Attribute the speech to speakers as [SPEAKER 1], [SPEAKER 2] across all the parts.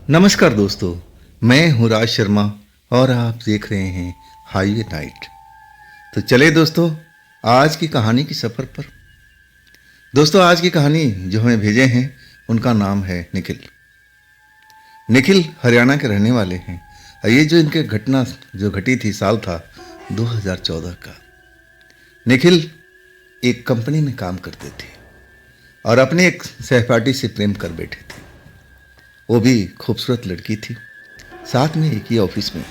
[SPEAKER 1] नमस्कार दोस्तों, मैं हूँ राज शर्मा और आप देख रहे हैं हाईवे नाइट। तो चले दोस्तों, आज की कहानी की सफ़र पर। दोस्तों, आज की कहानी जो हमें भेजे हैं उनका नाम है निखिल। निखिल हरियाणा के रहने वाले हैं और ये जो इनके घटना जो घटी थी साल था 2014 का। निखिल एक कंपनी में काम करते थे और अपने एक सहपाठी से प्रेम कर बैठे थे। वो भी खूबसूरत लड़की थी, साथ में एक ही ऑफिस में।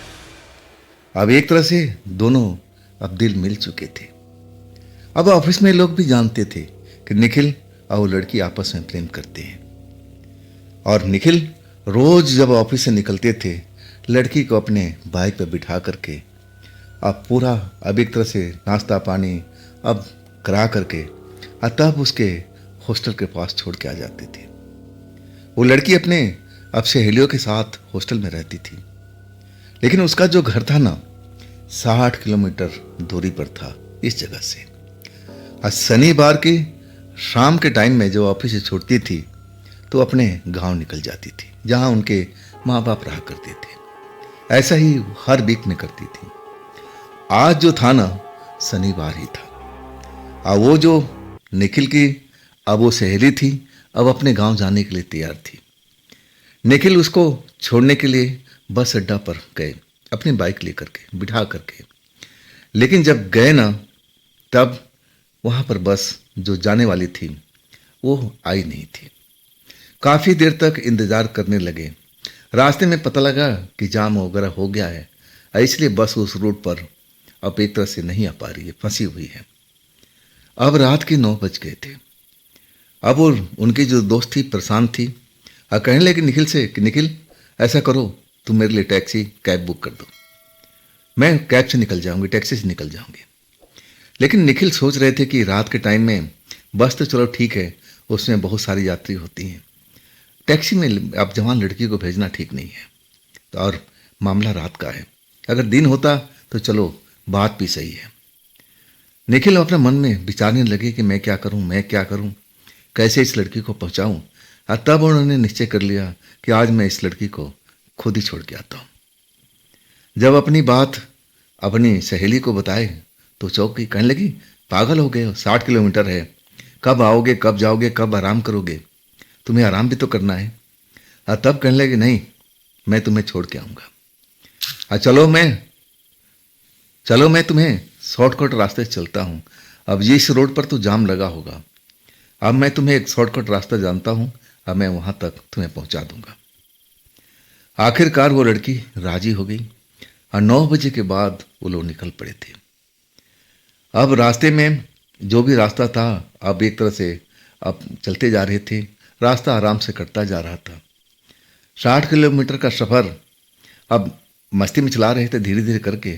[SPEAKER 1] अब एक तरह से दोनों अब दिल मिल चुके थे। अब ऑफिस में लोग भी जानते थे कि निखिल और वो लड़की आपस में प्रेम करते हैं। और निखिल रोज जब ऑफिस से निकलते थे, लड़की को अपने बाइक पर बिठा करके अब एक तरह से नाश्ता पानी अब करा करके तब उसके हॉस्टल के पास छोड़ के आ जाते थे। वो लड़की अपने अब सहेलियों के साथ हॉस्टल में रहती थी, लेकिन उसका जो घर था ना 60 किलोमीटर दूरी पर था इस जगह से। आज शनिवार की शाम के टाइम में जो ऑफिस से छूटती थी तो अपने गांव निकल जाती थी, जहां उनके माँ बाप रहा करते थे। ऐसा ही हर वीक में करती थी। आज जो था ना शनिवार ही था। अब वो जो निखिल की अब वो सहेली थी, अब अपने गांव जाने के लिए तैयार थी। निखिल उसको छोड़ने के लिए बस अड्डा पर गए, अपनी बाइक लेकर के बिठा करके। लेकिन जब गए ना, तब वहाँ पर बस जो जाने वाली थी वो आई नहीं थी। काफ़ी देर तक इंतज़ार करने लगे। रास्ते में पता लगा कि जाम वगैरह हो गया है, इसलिए बस उस रूट पर अब एक तरह से नहीं आ पा रही है, फंसी हुई है। अब रात के 9 बज गए थे। अब वो उनकी जो दोस्त थी प्रशांत थी, कहने लगी निखिल से कि निखिल ऐसा करो, तुम मेरे लिए टैक्सी कैब बुक कर दो, मैं कैब से निकल जाऊंगी, टैक्सी से निकल जाऊंगी। लेकिन निखिल सोच रहे थे कि रात के टाइम में बस तो चलो ठीक है, उसमें बहुत सारी यात्री होती हैं, टैक्सी में अब जवान लड़की को भेजना ठीक नहीं है। तो और मामला रात का है, अगर दिन होता तो चलो बात भी सही है। निखिल अपने मन में विचारने लगे कि मैं क्या करूं, कैसे इस लड़की को पहुंचाऊं। और तब उन्होंने निश्चय कर लिया कि आज मैं इस लड़की को खुद ही छोड़ के आता हूं। जब अपनी बात अपनी सहेली को बताए तो चौंकी, कहने लगी पागल हो गए हो, 60 किलोमीटर है, कब आओगे, कब जाओगे, कब आराम करोगे, तुम्हें आराम भी तो करना है। और तब कहने लगे नहीं, मैं तुम्हें छोड़ के आऊँगा। चलो मैं तुम्हें शॉर्टकट रास्ते से चलता हूँ। अब ये इस रोड पर तो जाम लगा होगा, अब मैं तुम्हें एक शॉर्टकट रास्ता जानता हूँ, अब मैं वहाँ तक तुम्हें पहुँचा दूंगा। आखिरकार वो लड़की राजी हो गई और 9 बजे के बाद वो लोग निकल पड़े थे। अब रास्ते में जो भी रास्ता था, अब एक तरह से अब चलते जा रहे थे, रास्ता आराम से कटता जा रहा था। 60 किलोमीटर का सफ़र अब मस्ती में चला रहे थे, धीरे धीरे करके,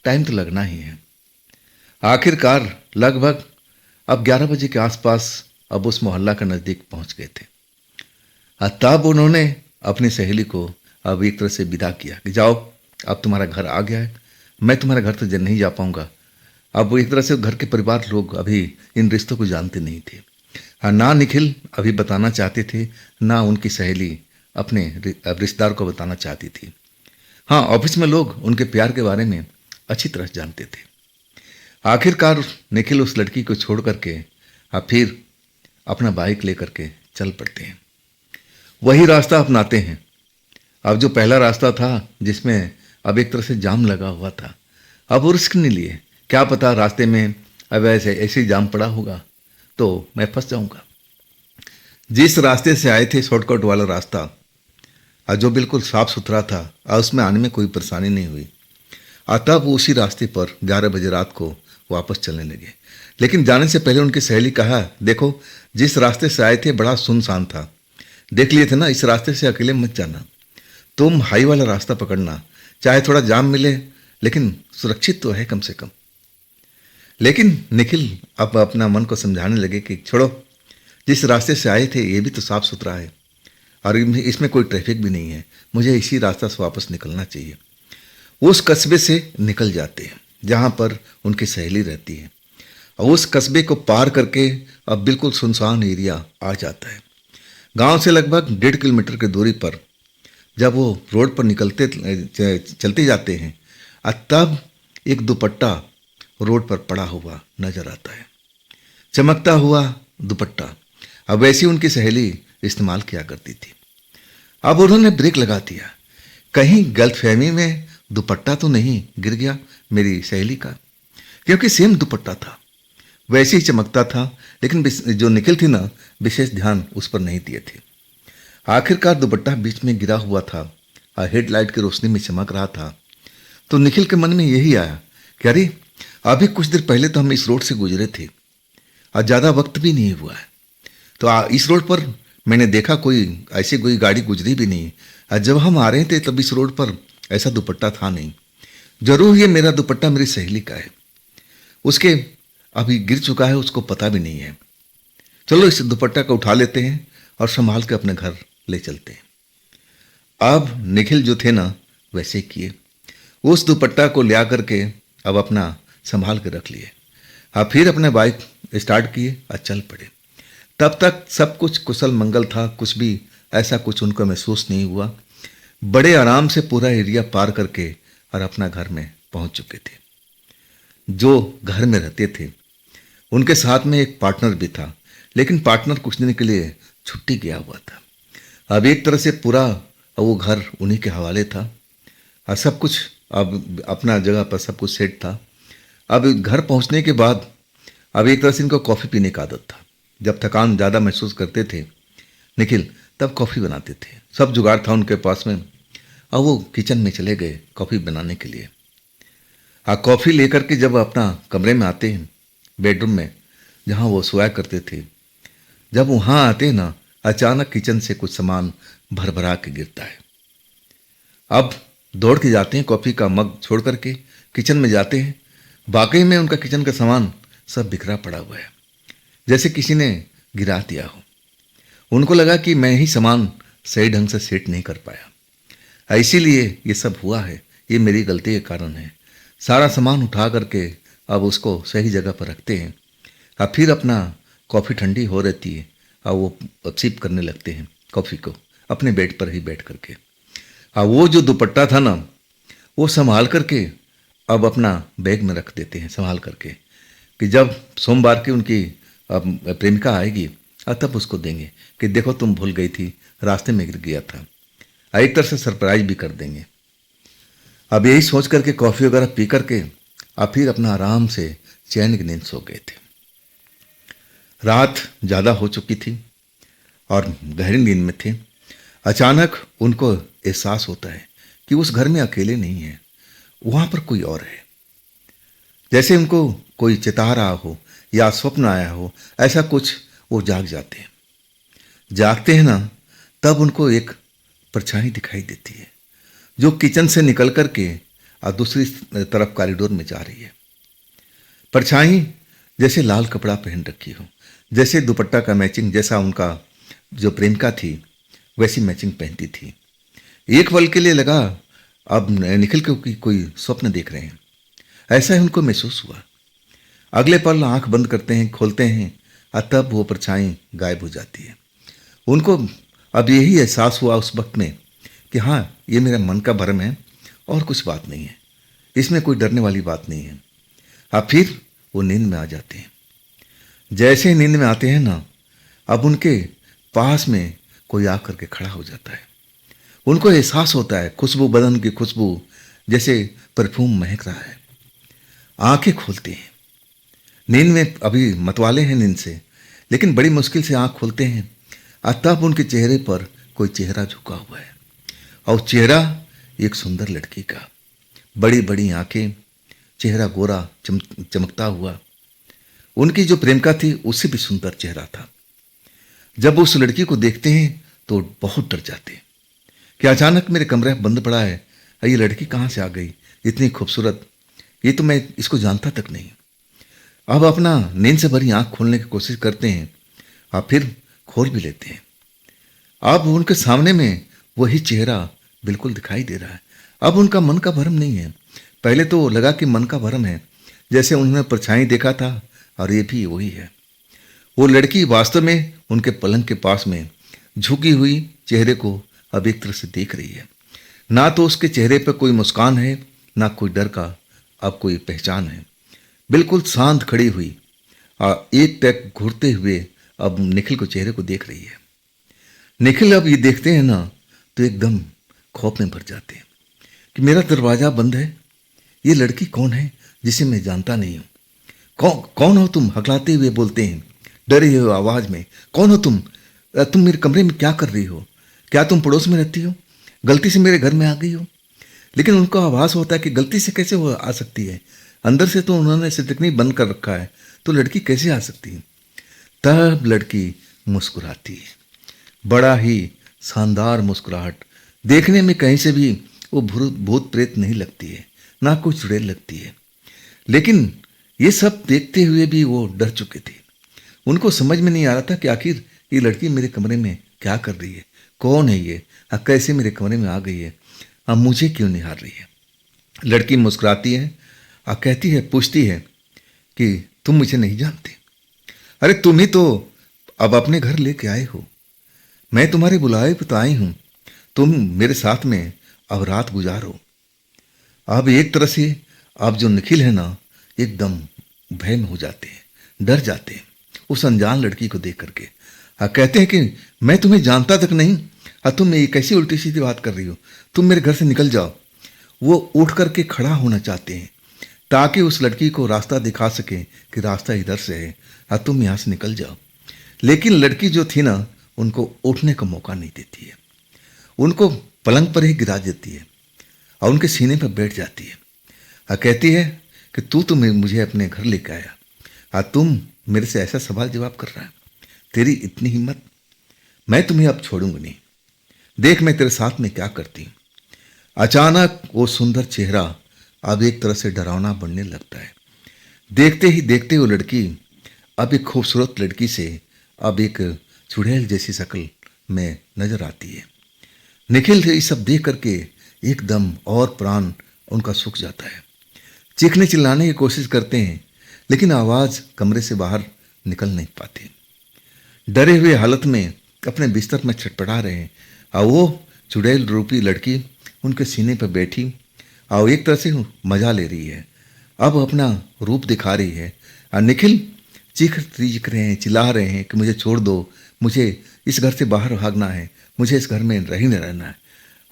[SPEAKER 1] टाइम तो लगना ही है। आखिरकार लगभग अब 11 बजे के आसपास अब उस मोहल्ला के नज़दीक पहुंच गए थे। तब उन्होंने अपनी सहेली को अब एक तरह से विदा किया कि जाओ, अब तुम्हारा घर आ गया है, मैं तुम्हारे घर तो नहीं जा पाऊंगा। अब वो एक तरह से घर के परिवार लोग अभी इन रिश्तों को जानते नहीं थे। ना निखिल अभी बताना चाहते थे, ना उनकी सहेली अपने रिश्तेदार को बताना चाहती थी। हाँ, ऑफिस में लोग उनके प्यार के बारे में अच्छी तरह जानते थे। आखिरकार निखिल उस लड़की को छोड़ करके अब फिर अपना बाइक लेकर के चल पड़ते हैं, वही रास्ता अपनाते हैं। अब जो पहला रास्ता था जिसमें अब एक तरह से जाम लगा हुआ था, अब वो रिस्क नहीं लिए, क्या पता रास्ते में अब ऐसे ही जाम पड़ा होगा तो मैं फंस जाऊंगा। जिस रास्ते से आए थे, शॉर्टकट वाला रास्ता, और जो बिल्कुल साफ सुथरा था और उसमें आने में कोई परेशानी नहीं हुई, और तब उसी रास्ते पर 11 बजे रात को वापस चलने लगे। लेकिन जाने से पहले उनकी सहेली कहा, देखो जिस रास्ते से आए थे बड़ा सुनसान था, देख लिए थे ना, इस रास्ते से अकेले मत जाना, तुम हाई वाला रास्ता पकड़ना, चाहे थोड़ा जाम मिले लेकिन सुरक्षित तो है कम से कम। लेकिन निखिल अब अपना मन को समझाने लगे कि छोड़ो, जिस रास्ते से आए थे ये भी तो साफ सुथरा है और इसमें कोई ट्रैफिक भी नहीं है, मुझे इसी रास्ता से वापस निकलना चाहिए। उस कस्बे से निकल जाते हैं जहाँ पर उनकी सहेली रहती है, और उस कस्बे को पार करके अब बिल्कुल सुनसान एरिया आ जाता है। गांव से लगभग 1.5 किलोमीटर की दूरी पर जब वो रोड पर निकलते चलते जाते हैं तब एक दुपट्टा रोड पर पड़ा हुआ नजर आता है, चमकता हुआ दुपट्टा। अब वैसी उनकी सहेली इस्तेमाल किया करती थी। अब उन्होंने ब्रेक लगा दिया, कहीं गलतफहमी में दुपट्टा तो नहीं गिर गया मेरी सहेली का, क्योंकि सेम दुपट्टा था, वैसे ही चमकता था, लेकिन जो निखिल थी ना, विशेष ध्यान उस पर नहीं दिए थे। आखिरकार दुपट्टा बीच में गिरा हुआ था और हेडलाइट की रोशनी में चमक रहा था। तो निखिल के मन में यही आया कि अरे अभी कुछ देर पहले तो हम इस रोड से गुजरे थे और ज़्यादा वक्त भी नहीं हुआ है, तो इस रोड पर मैंने देखा कोई गाड़ी गुजरी भी नहीं। और जब हम आ रहे थे तब इस रोड पर ऐसा दुपट्टा था नहीं। जरूर ये मेरा दुपट्टा मेरी सहेली का है, उसके अभी गिर चुका है, उसको पता भी नहीं है। चलो इस दुपट्टा को उठा लेते हैं और संभाल के अपने घर ले चलते हैं। अब निखिल जो थे ना वैसे किए, उस दुपट्टा को ले करके अब अपना संभाल के रख लिए। अब फिर अपने बाइक स्टार्ट किए और चल पड़े। तब तक सब कुछ कुशल मंगल था, कुछ भी ऐसा कुछ उनको महसूस नहीं हुआ। बड़े आराम से पूरा एरिया पार करके और अपना घर में पहुंच चुके थे। जो घर में रहते थे उनके साथ में एक पार्टनर भी था, लेकिन पार्टनर कुछ दिन के लिए छुट्टी गया हुआ था। अब एक तरह से पूरा वो घर उन्हीं के हवाले था और सब कुछ अब अपना जगह पर सब कुछ सेट था। अब घर पहुंचने के बाद अब एक तरह से इनको कॉफ़ी पीने का आदत था। जब थकान ज़्यादा महसूस करते थे निखिल तब कॉफ़ी बनाते थे, सब जुगाड़ था उनके पास में। अब वो किचन में चले गए कॉफ़ी बनाने के लिए। कॉफ़ी लेकर के जब अपना कमरे में आते हैं, बेडरूम में जहाँ वो सोया करते थे, जब वहाँ आते हैं ना, अचानक किचन से कुछ सामान भरभरा के गिरता है। अब दौड़ के जाते हैं, कॉफ़ी का मग छोड़ करके किचन में जाते हैं। वाकई में उनका किचन का सामान सब बिखरा पड़ा हुआ है, जैसे किसी ने गिरा दिया हो। उनको लगा कि मैं ही सामान सही ढंग से सेट नहीं कर पाया, इसीलिए ये सब हुआ है, ये मेरी गलती के कारण है। सारा सामान उठा करके अब उसको सही जगह पर रखते हैं। अब फिर अपना कॉफ़ी ठंडी हो रहती है और वो सिप करने लगते हैं कॉफ़ी को अपने बेड पर ही बैठ करके। अब वो जो दुपट्टा था ना, वो संभाल करके अब अपना बैग में रख देते हैं संभाल करके, कि जब सोमवार की उनकी प्रेमिका आएगी तब उसको देंगे कि देखो तुम भूल गई थी, रास्ते में गिर गया था। एक तरह से सरप्राइज भी कर देंगे। अब यही सोच करके कॉफ़ी वगैरह पी करके अब फिर अपना आराम से चैन की नींद सो गए थे। रात ज़्यादा हो चुकी थी और गहरी नींद में थे। अचानक उनको एहसास होता है कि उस घर में अकेले नहीं है, वहाँ पर कोई और है। जैसे उनको कोई चिता रहा हो या स्वप्न आया हो, ऐसा कुछ वो जाग जाते हैं। जागते हैं ना, तब उनको एक परछाई दिखाई देती है जो किचन से निकल करके और दूसरी तरफ कॉरिडोर में जा रही है। परछाई जैसे लाल कपड़ा पहन रखी हो, जैसे दुपट्टा का मैचिंग, जैसा उनका जो प्रेमिका थी वैसी मैचिंग पहनती थी। एक पल के लिए लगा अब निखिल को कोई स्वप्न देख रहे हैं, ऐसा ही उनको महसूस हुआ। अगले पल आंख बंद करते हैं, खोलते हैं और तब वो परछाई गायब हो जाती है। उनको अब यही एहसास हुआ उस वक्त में कि हाँ, ये मेरा मन का भ्रम है और कुछ बात नहीं है, इसमें कोई डरने वाली बात नहीं है। अब फिर वो नींद में आ जाते हैं। जैसे ही नींद में आते हैं ना, अब उनके पास में कोई आकर के खड़ा हो जाता है। उनको एहसास होता है खुशबू, बदन की खुशबू, जैसे परफ्यूम महक रहा है। आंखें खोलते हैं, नींद में अभी मतवाले हैं नींद से, लेकिन बड़ी मुश्किल से आंख खोलते हैं और तब उनके चेहरे पर कोई चेहरा झुका हुआ है और चेहरा एक सुंदर लड़की का, बड़ी बड़ी आंखें, चेहरा गोरा चमकता हुआ। उनकी जो प्रेमिका थी उससे भी सुंदर चेहरा था। जब उस लड़की को देखते हैं तो बहुत डर जाते हैं कि अचानक मेरे कमरे बंद पड़ा है, ये लड़की कहाँ से आ गई, इतनी खूबसूरत, ये तो मैं इसको जानता तक नहीं। अब अपना नींद से भरी आंख खोलने की कोशिश करते हैं और फिर खोल भी लेते हैं। अब उनके सामने में वही चेहरा बिल्कुल दिखाई दे रहा है। अब उनका मन का भ्रम नहीं है। पहले तो लगा कि मन का भ्रम है, जैसे उन्होंने परछाई देखा था और ये भी वही है। वो लड़की वास्तव में उनके पलंग के पास में झुकी हुई चेहरे को अब एक तरह से देख रही है। ना तो उसके चेहरे पर कोई मुस्कान है, ना कोई डर का अब कोई पहचान है। बिल्कुल शांत खड़ी हुई और एक टक घूरते हुए अब निखिल को चेहरे को देख रही है। निखिल अब ये देखते हैं ना तो एकदम खौफ में भर जाते हैं कि मेरा दरवाजा बंद है, ये लड़की कौन है जिसे मैं जानता नहीं हूँ। कौन हो तुम? हकलाते हुए बोलते हैं डरे हुए आवाज में, कौन हो तुम? तुम मेरे कमरे में क्या कर रही हो? क्या तुम पड़ोस में रहती हो? गलती से मेरे घर में आ गई हो? लेकिन उनको आभास होता है कि गलती से कैसे वो आ सकती है, अंदर से तो उन्होंने सिटकनी बंद कर रखा है, तो लड़की कैसे आ सकती है। तब लड़की मुस्कुराती है, बड़ा ही शानदार मुस्कुराहट। देखने में कहीं से भी वो भूत प्रेत नहीं लगती है, ना कोई चुड़ैल लगती है। लेकिन ये सब देखते हुए भी वो डर चुके थे। उनको समझ में नहीं आ रहा था कि आखिर ये लड़की मेरे कमरे में क्या कर रही है, कौन है ये, कैसे मेरे कमरे में आ गई है, मुझे क्यों निहार रही है। लड़की मुस्कुराती है और कहती है, पूछती है कि तुम मुझे नहीं जानते? अरे तुम ही तो अब अपने घर लेके आए हो, मैं तुम्हारे बुलाए पे तो आई हूं, तुम मेरे साथ में अब रात गुजारो। अब एक तरह से अब जो निखिल है ना एकदम भय में हो जाते हैं, डर जाते हैं उस अनजान लड़की को देख करके। कहते हैं कि मैं तुम्हें जानता तक नहीं, तुम ये कैसी उल्टी सीधी बात कर रही हो, तुम मेरे घर से निकल जाओ। वो उठ करके खड़ा होना चाहते हैं ताकि उस लड़की को रास्ता दिखा सके कि रास्ता इधर से है, तुम यहाँ से निकल जाओ। लेकिन लड़की जो थी ना उनको उठने का मौका नहीं देती है, उनको पलंग पर ही गिरा देती है और उनके सीने पर बैठ जाती है और कहती है कि तू तो मुझे अपने घर लेकर आया और तुम मेरे से ऐसा सवाल जवाब कर रहा है, तेरी इतनी हिम्मत, मैं तुम्हें अब छोड़ूंगा नहीं, देख मैं तेरे साथ में क्या करती हूँ। अचानक वो सुंदर चेहरा अब एक तरह से डरावना बनने लगता है। देखते ही देखते वो लड़की अब एक खूबसूरत लड़की से अब एक चुड़ैल जैसी शक्ल में नजर आती है। निखिल ये सब देख करके एकदम और प्राण उनका सूख जाता है, चीखने चिल्लाने की कोशिश करते हैं लेकिन आवाज कमरे से बाहर निकल नहीं पाती। डरे हुए हालत में अपने बिस्तर में छटपटा रहे हैं और वो चुड़ैल रूपी लड़की उनके सीने पर बैठी और एक तरह से मजा ले रही है, अब अपना रूप दिखा रही है। और निखिल चीख रहे हैं, चिल्ला रहे हैं कि मुझे छोड़ दो, मुझे इस घर से बाहर भागना है, मुझे इस घर में रही नहीं रहना है।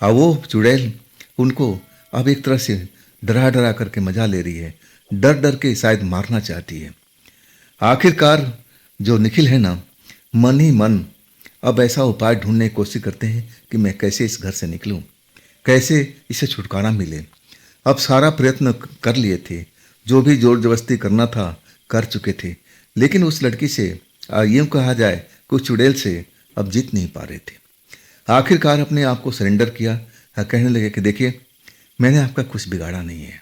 [SPEAKER 1] और वो चुड़ैल उनको अब एक तरह से डरा डरा करके मजा ले रही है, डर डर के शायद मारना चाहती है। आखिरकार जो निखिल है ना मन ही मन अब ऐसा उपाय ढूंढने की कोशिश करते हैं कि मैं कैसे इस घर से निकलूं, कैसे इसे छुटकारा मिले। अब सारा प्रयत्न कर लिए थे, जो भी जोर जबरदस्ती करना था कर चुके थे, लेकिन उस लड़की से यूँ कहा जाए कि उस चुड़ैल से अब जीत नहीं पा रहे थे। आखिरकार अपने आप को सरेंडर किया, कहने लगे कि देखिए मैंने आपका कुछ बिगाड़ा नहीं है,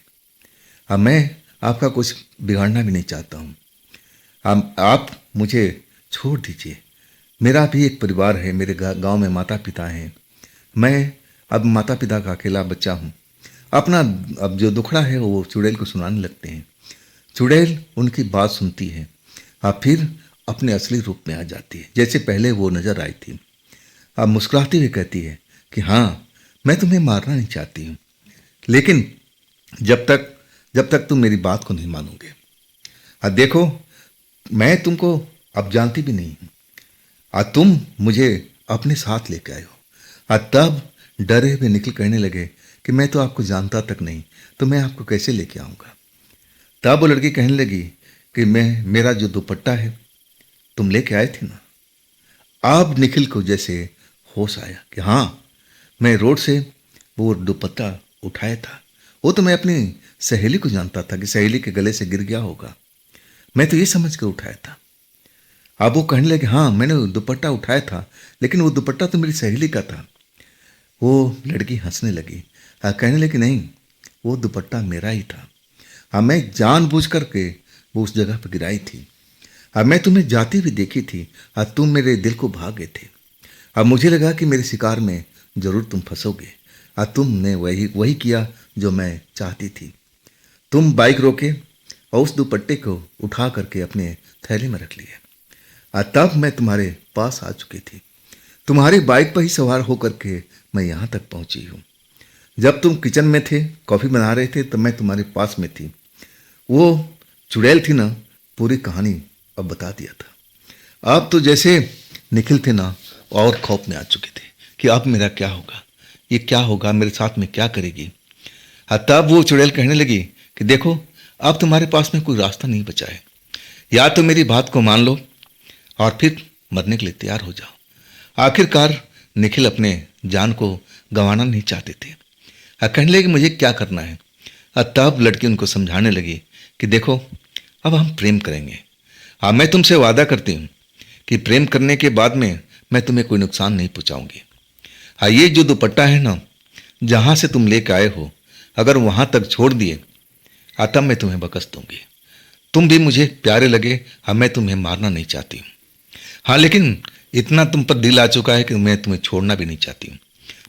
[SPEAKER 1] अब मैं आपका कुछ बिगाड़ना भी नहीं चाहता हूँ, आप मुझे छोड़ दीजिए, मेरा भी एक परिवार है, मेरे गांव में माता पिता हैं, मैं अब माता पिता का अकेला बच्चा हूँ। अपना अब जो दुखड़ा है वो चुड़ैल को सुनाने लगते हैं। चुड़ैल उनकी बात सुनती है और फिर अपने असली रूप में आ जाती है, जैसे पहले वो नजर आई थी। अब मुस्कुराती हुई कहती है कि हाँ मैं तुम्हें मारना नहीं चाहती हूँ, लेकिन जब तक तुम मेरी बात को नहीं मानोगे। अब देखो मैं तुमको अब जानती भी नहीं हूँ और तुम मुझे अपने साथ लेके आए हो। और तब डरे हुए निखिल कहने लगे कि मैं तो आपको जानता तक नहीं, तो मैं आपको कैसे लेके आऊँगा। तब वो लड़की कहने लगी कि मेरा जो दुपट्टा है तुम लेके आए थे ना। अब निखिल को जैसे होश आया कि हाँ मैं रोड से वो दुपट्टा उठाया था, वो तो मैं अपनी सहेली को जानता था कि सहेली के गले से गिर गया होगा, मैं तो ये समझ के उठाया था। अब वो कहने लगे हाँ मैंने दुपट्टा उठाया था, लेकिन वो दुपट्टा तो मेरी सहेली का था। वो लड़की हंसने लगी, कहने लगी नहीं वो दुपट्टा मेरा ही था, मैं जानबूझ करके वो उस जगह पर गिराई थी। अब मैं तुम्हें जाती हुई देखी थी और तुम मेरे दिल को भाग गए थे। अब मुझे लगा कि मेरे शिकार में जरूर तुम फंसोगे और तुमने वही किया जो मैं चाहती थी। तुम बाइक रोके और उस दुपट्टे को उठा करके अपने थैले में रख लिया और तब मैं तुम्हारे पास आ चुकी थी। तुम्हारी बाइक पर ही सवार होकर के मैं यहाँ तक पहुँची हूँ। जब तुम किचन में थे, कॉफ़ी बना रहे थे, तब मैं तुम्हारे पास में थी। वो चुड़ैल थी ना, पूरी कहानी अब बता दिया था। अब तो जैसे निखिल थे ना, और खौफ में आ चुके थे कि अब मेरा क्या होगा, ये क्या होगा, मेरे साथ में क्या करेगी। तब वो चुड़ैल कहने लगी कि देखो, अब तुम्हारे पास में कोई रास्ता नहीं बचा है, या तो मेरी बात को मान लो और फिर मरने के लिए तैयार हो जाओ। आखिरकार निखिल अपने जान को गंवाना नहीं चाहते थे। कहने लगे मुझे क्या करना है। तब लड़की उनको समझाने लगी कि देखो, अब हम प्रेम करेंगे। मैं तुमसे वादा करती हूँ कि प्रेम करने के बाद में मैं तुम्हें कोई नुकसान नहीं पहुँचाऊँगी। ये जो दुपट्टा है ना, जहाँ से तुम लेकर आए हो, अगर वहाँ तक छोड़ दिए तब मैं तुम्हें बकस दूंगी। तुम भी मुझे प्यारे लगे, मैं तुम्हें मारना नहीं चाहती हूँ। लेकिन इतना तुम पर दिल आ चुका है कि मैं तुम्हें छोड़ना भी नहीं चाहती हूँ।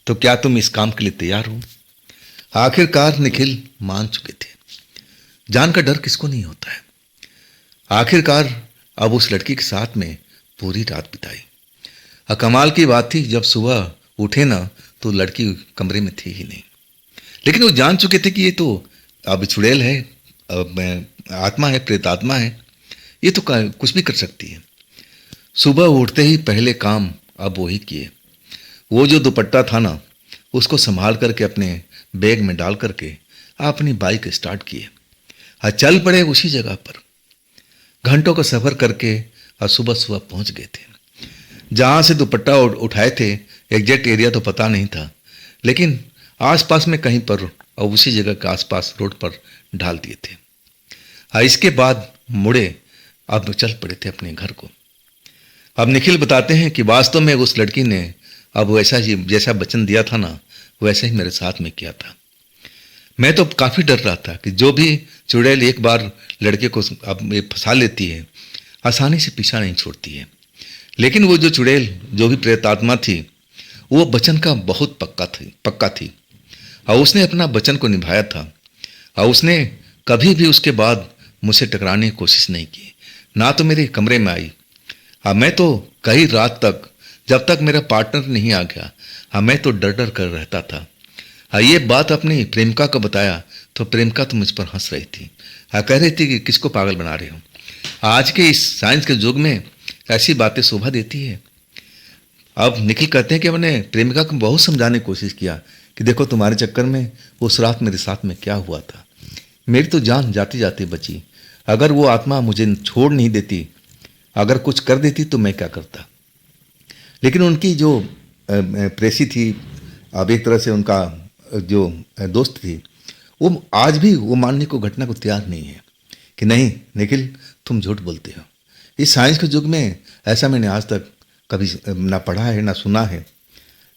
[SPEAKER 1] तो क्या तुम इस काम के लिए तैयार हो? आखिरकार निखिल मान चुके थे। जान का डर किसको नहीं होता है। आखिरकार अब उस लड़की के साथ में पूरी रात बिताई। कमाल की बात थी, जब सुबह उठे ना तो लड़की कमरे में थी ही नहीं। लेकिन वो जान चुके थे कि ये तो अब चुड़ैल है, आत्मा है, प्रेत आत्मा है, ये तो कुछ भी कर सकती है। सुबह उठते ही पहले काम अब वही किए। वो जो दुपट्टा था ना, उसको संभाल करके अपने बैग में डाल करके अपनी बाइक स्टार्ट किए। चल पड़े उसी जगह पर। घंटों का सफ़र करके और सुबह सुबह पहुंच गए थे। जहाँ से दुपट्टा उठाए थे, एग्जैक्ट एरिया तो पता नहीं था, लेकिन आसपास में कहीं पर और उसी जगह के आसपास रोड पर ढाल दिए थे। इसके बाद मुड़े अब चल पड़े थे अपने घर को। अब निखिल बताते हैं कि वास्तव में उस लड़की ने अब वैसा ही जैसा वचन दिया था ना, वैसा ही मेरे साथ में किया था। मैं तो काफ़ी डर रहा था कि जो भी चुड़ैल एक बार लड़के को अब फंसा लेती है, आसानी से पीछा नहीं छोड़ती है। लेकिन वो जो चुड़ैल, जो भी प्रेतात्मा थी, वो वचन का बहुत पक्का थी और उसने अपना वचन को निभाया था। और उसने कभी भी उसके बाद मुझसे टकराने की कोशिश नहीं की, ना तो मेरे कमरे में आई। मैं तो कई रात तक, जब तक मेरा पार्टनर नहीं आ गया, मैं तो डर डर कर रहता था। ये बात अपनी प्रेमिका को बताया तो प्रेमिका तो मुझ पर हंस रही थी। कह रही थी कि किसको पागल बना रहे हो। आज के इस साइंस के युग में ऐसी बातें शोभा देती है। अब निखिल कहते हैं कि मैंने प्रेमिका को बहुत समझाने की कोशिश किया कि देखो, तुम्हारे चक्कर में उस रात मेरे साथ में क्या हुआ था। मेरी तो जान जाती जाती बची। अगर वो आत्मा मुझे छोड़ नहीं देती, अगर कुछ कर देती तो मैं क्या करता। लेकिन उनकी जो प्रेसी थी, अब एक तरह से उनका जो दोस्त थी, वो आज भी वो मानने को घटना को तैयार नहीं है कि नहीं निखिल, तुम झूठ बोलते हो। इस साइंस के युग में ऐसा मैंने आज तक कभी ना पढ़ा है ना सुना है।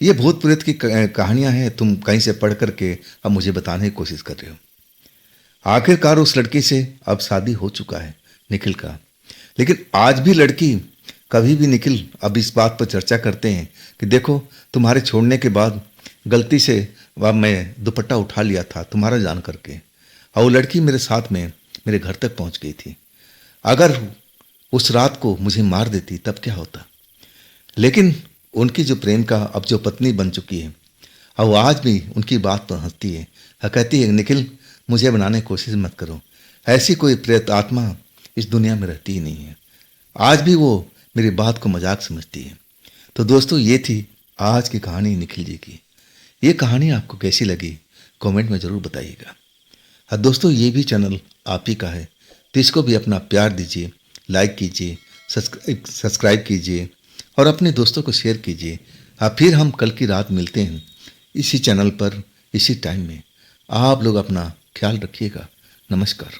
[SPEAKER 1] ये भूत प्रेत की कहानियां हैं, तुम कहीं से पढ़ करके अब मुझे बताने की कोशिश कर रहे हो। आखिरकार उस लड़की से अब शादी हो चुका है निखिल का। लेकिन आज भी लड़की, कभी भी निखिल अब इस बात पर चर्चा करते हैं कि देखो, तुम्हारे छोड़ने के बाद गलती से वह मैं दुपट्टा उठा लिया था तुम्हारा जान करके, और वो लड़की मेरे साथ में मेरे घर तक पहुंच गई थी। अगर उस रात को मुझे मार देती तब क्या होता। लेकिन उनकी जो प्रेम का अब जो पत्नी बन चुकी है, और वो आज भी उनकी बात पर हंसती है। कहती है निखिल, मुझे बनाने की कोशिश मत करो, ऐसी कोई प्रेत आत्मा इस दुनिया में रहती ही नहीं है। आज भी वो मेरी बात को मजाक समझती है। तो दोस्तों, ये थी आज की कहानी निखिल जी की। ये कहानी आपको कैसी लगी कमेंट में ज़रूर बताइएगा। और दोस्तों, ये भी चैनल आप ही का है, तो इसको भी अपना प्यार दीजिए, लाइक कीजिए, सब्सक्राइब कीजिए और अपने दोस्तों को शेयर कीजिए। फिर हम कल की रात मिलते हैं इसी चैनल पर, इसी टाइम में। आप लोग अपना ख्याल रखिएगा। नमस्कार।